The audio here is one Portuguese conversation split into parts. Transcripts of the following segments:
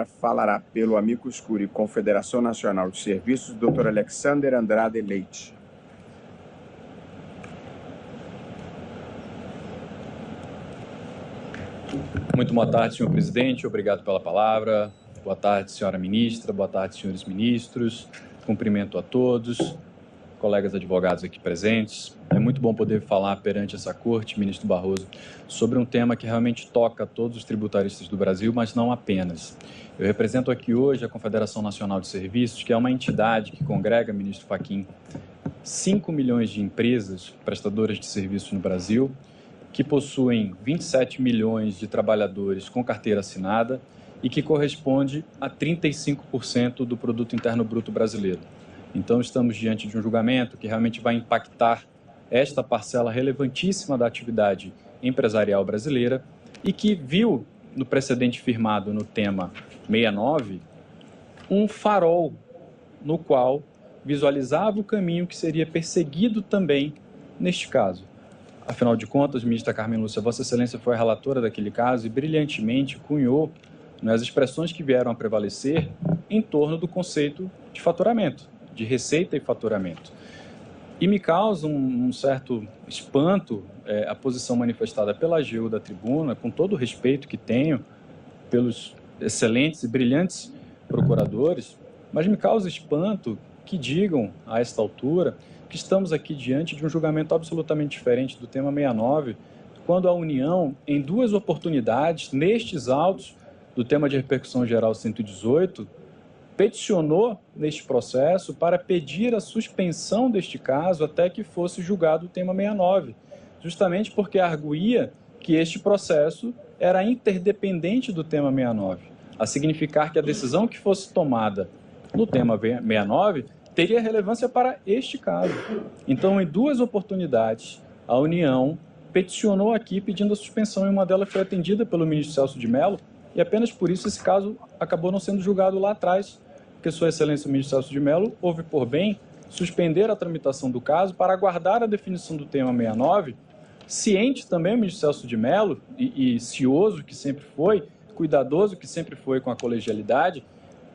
falará pelo amicus curiae Confederação Nacional de Serviços, Dr. Alexander Andrade Leite. Muito boa tarde, senhor presidente. Obrigado pela palavra. Boa tarde, senhora ministra. Boa tarde, senhores ministros. Cumprimento a todos, colegas advogados aqui presentes. É muito bom poder falar perante essa corte, ministro Barroso, sobre um tema que realmente toca todos os tributaristas do Brasil, mas não apenas. Eu represento aqui hoje a Confederação Nacional de Serviços, que é uma entidade que congrega, ministro Fachin, 5 milhões de empresas prestadoras de serviços no Brasil, que possuem 27 milhões de trabalhadores com carteira assinada e que corresponde a 35% do Produto Interno Bruto brasileiro. Então, estamos diante de um julgamento que realmente vai impactar esta parcela relevantíssima da atividade empresarial brasileira e que viu, no precedente firmado no tema 69, um farol no qual visualizava o caminho que seria perseguido também neste caso. Afinal de contas, ministra Carmen Lúcia, Vossa Excelência foi a relatora daquele caso e brilhantemente cunhou as expressões que vieram a prevalecer em torno do conceito de faturamento, de receita e faturamento. E me causa um certo espanto a posição manifestada pela AGU da tribuna, com todo o respeito que tenho pelos excelentes e brilhantes procuradores, mas me causa espanto que digam, a esta altura, que estamos aqui diante de um julgamento absolutamente diferente do tema 69, quando a União, em duas oportunidades, nestes autos do tema de repercussão geral 118, peticionou neste processo para pedir a suspensão deste caso até que fosse julgado o tema 69, justamente porque arguía que este processo era interdependente do tema 69, a significar que a decisão que fosse tomada no tema 69 teria relevância para este caso. Então, em duas oportunidades, a União peticionou aqui pedindo a suspensão e uma delas foi atendida pelo ministro Celso de Mello e apenas por isso esse caso acabou não sendo julgado lá atrás, porque Sua Excelência o ministro Celso de Mello houve por bem suspender a tramitação do caso para aguardar a definição do tema 69, ciente também o ministro Celso de Mello e cioso que sempre foi, cuidadoso que sempre foi com a colegialidade,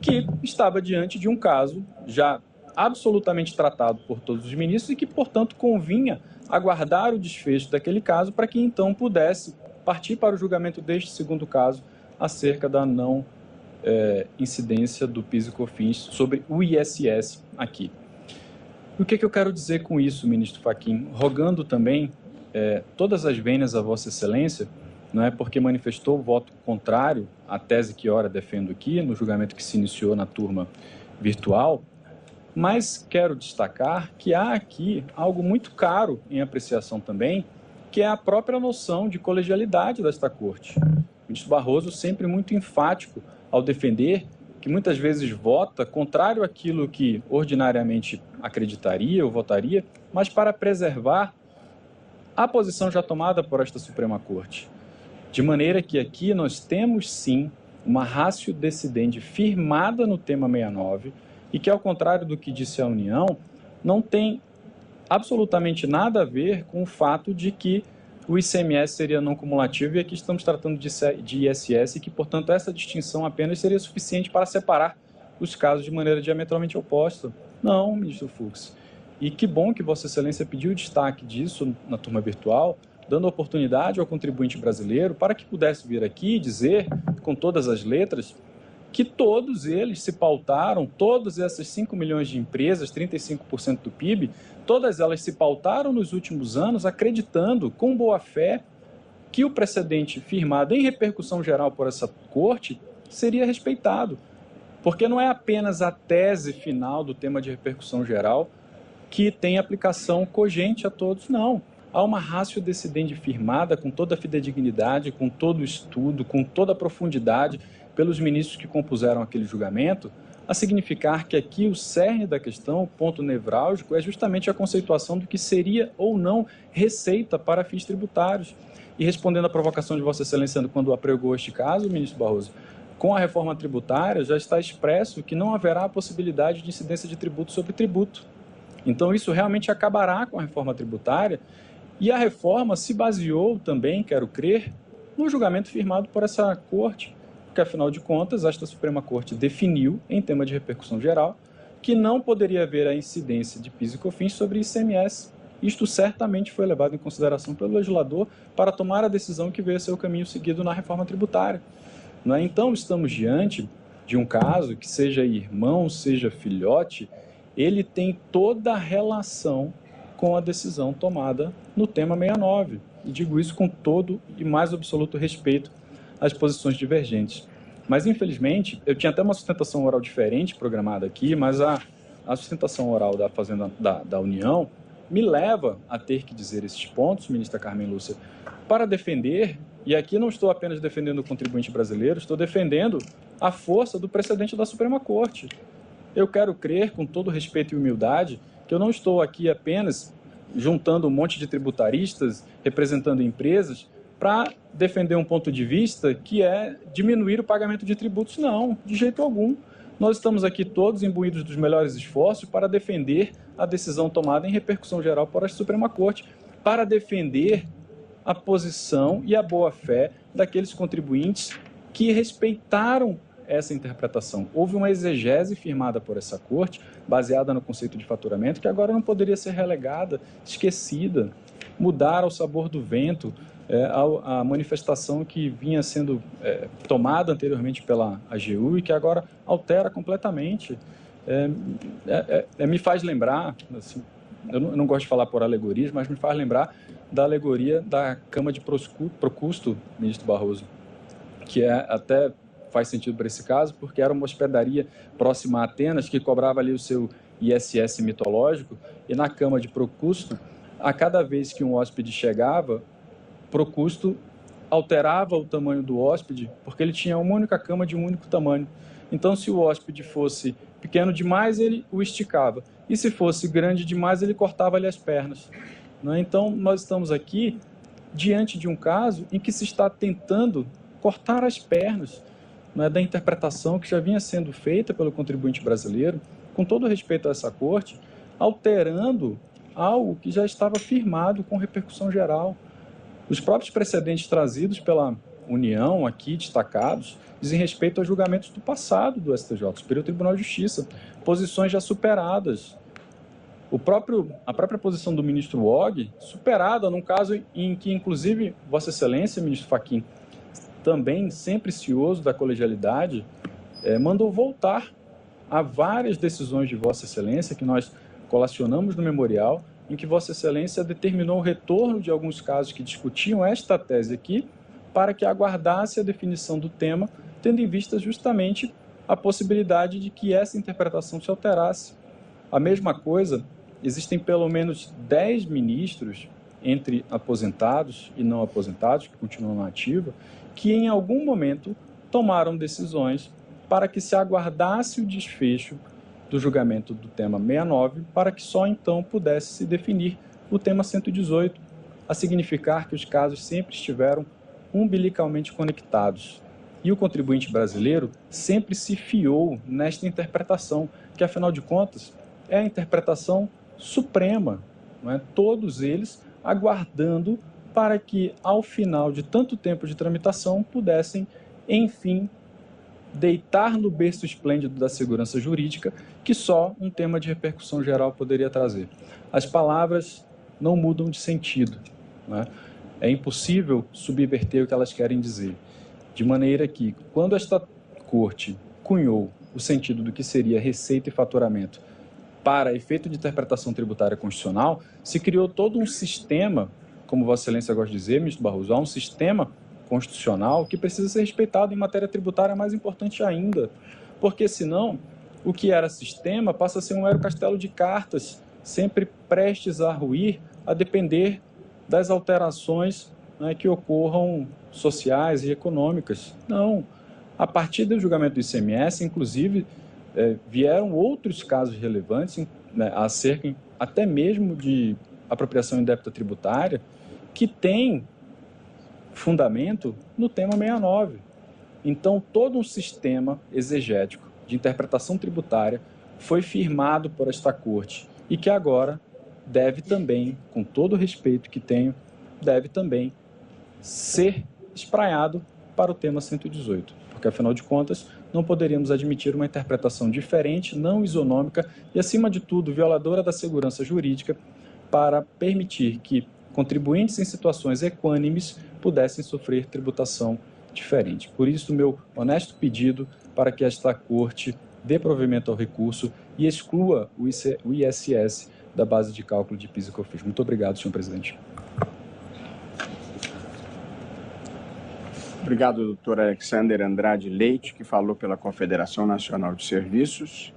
que estava diante de um caso já absolutamente tratado por todos os ministros e que, portanto, convinha aguardar o desfecho daquele caso para que, então, pudesse partir para o julgamento deste segundo caso acerca da não incidência do PIS e COFINS sobre o ISS aqui. O que eu quero dizer com isso, ministro Fachin? Rogando também todas as vênias a Vossa Excelência, não é porque manifestou voto contrário à tese que ora defendo aqui, no julgamento que se iniciou na turma virtual, mas quero destacar que há aqui algo muito caro em apreciação também, que é a própria noção de colegialidade desta Corte. O ministro Barroso sempre muito enfático ao defender que muitas vezes vota contrário àquilo que ordinariamente acreditaria ou votaria, mas para preservar a posição já tomada por esta Suprema Corte. De maneira que aqui nós temos sim uma ratio decidendi firmada no tema 69, e que, ao contrário do que disse a União, não tem absolutamente nada a ver com o fato de que o ICMS seria não cumulativo e aqui estamos tratando de ISS e que, portanto, essa distinção apenas seria suficiente para separar os casos de maneira diametralmente oposta. Não, ministro Fux. E que bom que Vossa Excelência pediu destaque disso na turma virtual, dando oportunidade ao contribuinte brasileiro para que pudesse vir aqui e dizer, com todas as letras, que todos eles se pautaram, todas essas 5 milhões de empresas, 35% do PIB, todas elas se pautaram nos últimos anos acreditando, com boa fé, que o precedente firmado em repercussão geral por essa Corte seria respeitado. Porque não é apenas a tese final do tema de repercussão geral que tem aplicação cogente a todos, não. Há uma ratio decidendi firmada com toda a fidedignidade, com todo o estudo, com toda a profundidade, pelos ministros que compuseram aquele julgamento, a significar que aqui o cerne da questão, o ponto nevrálgico, é justamente a conceituação do que seria ou não receita para fins tributários. E respondendo à provocação de Vossa Excelência quando apregou este caso, ministro Barroso, com a reforma tributária já está expresso que não haverá a possibilidade de incidência de tributo sobre tributo. Então isso realmente acabará com a reforma tributária e a reforma se baseou também, quero crer, no julgamento firmado por essa Corte. porque, afinal de contas, esta Suprema Corte definiu, em tema de repercussão geral, que não poderia haver a incidência de PIS e COFINS sobre ICMS. Isto certamente foi levado em consideração pelo legislador para tomar a decisão que veio a ser o caminho seguido na reforma tributária. Não é? Então, estamos diante de um caso que, seja irmão, seja filhote, ele tem toda a relação com a decisão tomada no tema 69. E digo isso com todo e mais absoluto respeito às posições divergentes. Mas, infelizmente, eu tinha até uma sustentação oral diferente programada aqui, mas a sustentação oral da Fazenda da União me leva a ter que dizer esses pontos, ministra Carmen Lúcia, para defender, e aqui não estou apenas defendendo o contribuinte brasileiro, estou defendendo a força do precedente da Suprema Corte. Eu quero crer, com todo respeito e humildade, que eu não estou aqui apenas juntando um monte de tributaristas, representando empresas, para defender um ponto de vista que é diminuir o pagamento de tributos. Não, de jeito algum. Nós estamos aqui todos imbuídos dos melhores esforços para defender a decisão tomada em repercussão geral por esta Suprema Corte, para defender a posição e a boa-fé daqueles contribuintes que respeitaram essa interpretação. Houve uma exegese firmada por essa Corte, baseada no conceito de faturamento, que agora não poderia ser relegada, esquecida, mudar ao sabor do vento, a manifestação que vinha sendo tomada anteriormente pela AGU e que agora altera completamente. Me faz lembrar, assim, eu não gosto de falar por alegorias, mas me faz lembrar da alegoria da Cama de Procusto, ministro Barroso, que até faz sentido para esse caso, porque era uma hospedaria próxima a Atenas, que cobrava ali o seu ISS mitológico, e na Cama de Procusto, a cada vez que um hóspede chegava, Procusto alterava o tamanho do hóspede, porque ele tinha uma única cama de um único tamanho. Então, se o hóspede fosse pequeno demais, ele o esticava. E se fosse grande demais, ele cortava-lhe as pernas. Então, nós estamos aqui diante de um caso em que se está tentando cortar as pernas da interpretação que já vinha sendo feita pelo contribuinte brasileiro, com todo respeito a essa Corte, alterando algo que já estava firmado com repercussão geral. Os próprios precedentes trazidos pela União, aqui destacados, dizem respeito a julgamentos do passado do STJ, Superior Tribunal de Justiça, posições já superadas. A própria posição do ministro Og, superada num caso em que, inclusive, Vossa Excelência, ministro Fachin, também sempre cioso da colegialidade, mandou voltar a várias decisões de Vossa Excelência que nós colacionamos no memorial, em que Vossa Excelência determinou o retorno de alguns casos que discutiam esta tese aqui, para que aguardasse a definição do tema, tendo em vista justamente a possibilidade de que essa interpretação se alterasse. A mesma coisa, existem pelo menos 10 ministros, entre aposentados e não aposentados, que continuam na ativa, que em algum momento tomaram decisões para que se aguardasse o desfecho do julgamento do tema 69, para que só então pudesse se definir o tema 118, a significar que os casos sempre estiveram umbilicalmente conectados. E o contribuinte brasileiro sempre se fiou nesta interpretação, que afinal de contas é a interpretação suprema, não é? Todos eles aguardando para que, ao final de tanto tempo de tramitação, pudessem, enfim, deitar no berço esplêndido da segurança jurídica que só um tema de repercussão geral poderia trazer. As palavras não mudam de sentido, né? É impossível subverter o que elas querem dizer. De maneira que, quando esta Corte cunhou o sentido do que seria receita e faturamento para efeito de interpretação tributária constitucional, se criou todo um sistema, como Vossa Excelência gosta de dizer, ministro Barroso, há um sistema constitucional que precisa ser respeitado em matéria tributária, mais importante ainda, porque senão o que era sistema passa a ser um mero castelo de cartas, sempre prestes a ruir, a depender das alterações, né, que ocorram sociais e econômicas. Não. A partir do julgamento do ICMS, inclusive, vieram outros casos relevantes, né, acerca até mesmo de apropriação indébita tributária, que tem fundamento no tema 69. Então, todo um sistema exegético de interpretação tributária foi firmado por esta Corte e que agora deve também, com todo o respeito que tenho, deve também ser espraiado para o tema 118. porque, afinal de contas, não poderíamos admitir uma interpretação diferente, não isonômica e, acima de tudo, violadora da segurança jurídica para permitir que contribuintes em situações equânimes pudessem sofrer tributação diferente. Por isso, meu honesto pedido para que esta Corte dê provimento ao recurso e exclua o ISS da base de cálculo de PIS e COFINS. Muito obrigado, senhor presidente. Obrigado, doutor Alexander Andrade Leite, que falou pela Confederação Nacional de Serviços.